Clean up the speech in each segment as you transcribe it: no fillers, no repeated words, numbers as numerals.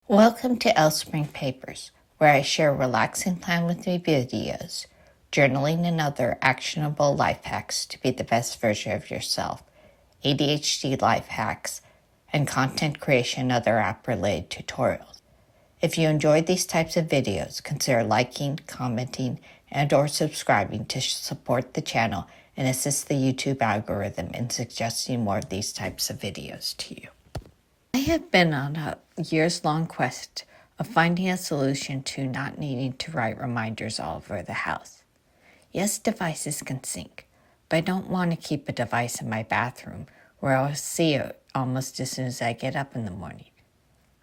Welcome to Spring Papers, where I share relaxing time with me videos, journaling and other actionable life hacks to be the best version of yourself, ADHD life hacks, and content creation and other app-related tutorials. If you enjoyed these types of videos, consider liking, commenting, and or subscribing to support the channel and assist the YouTube algorithm in suggesting more of these types of videos to you. I have been on a years-long quest of finding a solution to not needing to write reminders all over the house. Yes, devices can sync, but I don't want to keep a device in my bathroom where I'll see it almost as soon as I get up in the morning.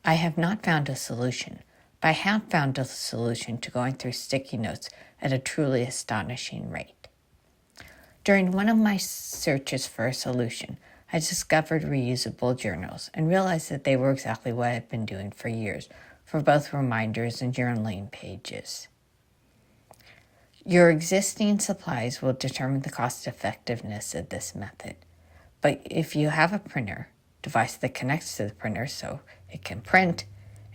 I have not found a solution, but I have found a solution to going through sticky notes at a truly astonishing rate. During one of my searches for a solution, I discovered reusable journals and realized that they were exactly what I've been doing for years for both reminders and journaling pages. Your existing supplies will determine the cost effectiveness of this method. But if you have a printer, device that connects to the printer so it can print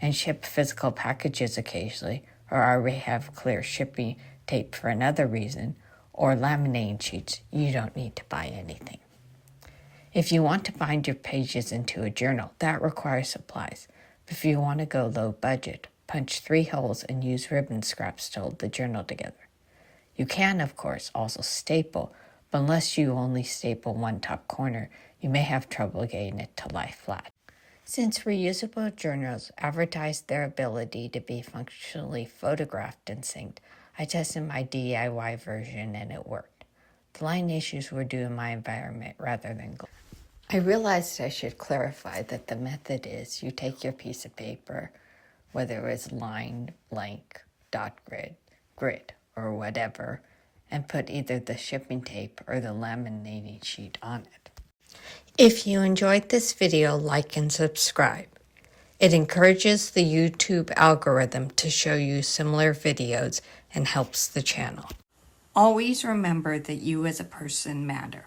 and ship physical packages occasionally, or already have clear shipping tape for another reason, or laminating sheets, you don't need to buy anything. If you want to bind your pages into a journal, that requires supplies. But if you want to go low budget, punch 3 holes and use ribbon scraps to hold the journal together. You can, of course, also staple, but unless you only staple one top corner, you may have trouble getting it to lie flat. Since reusable journals advertise their ability to be functionally photographed and synced, I tested my DIY version and it worked. The line issues were due to my environment rather than goal. I realized I should clarify that the method is you take your piece of paper, whether it's lined, blank, dot grid, or whatever, and put either the shipping tape or the laminating sheet on it. If you enjoyed this video, like and subscribe. It encourages the YouTube algorithm to show you similar videos and helps the channel. Always remember that you as a person matter.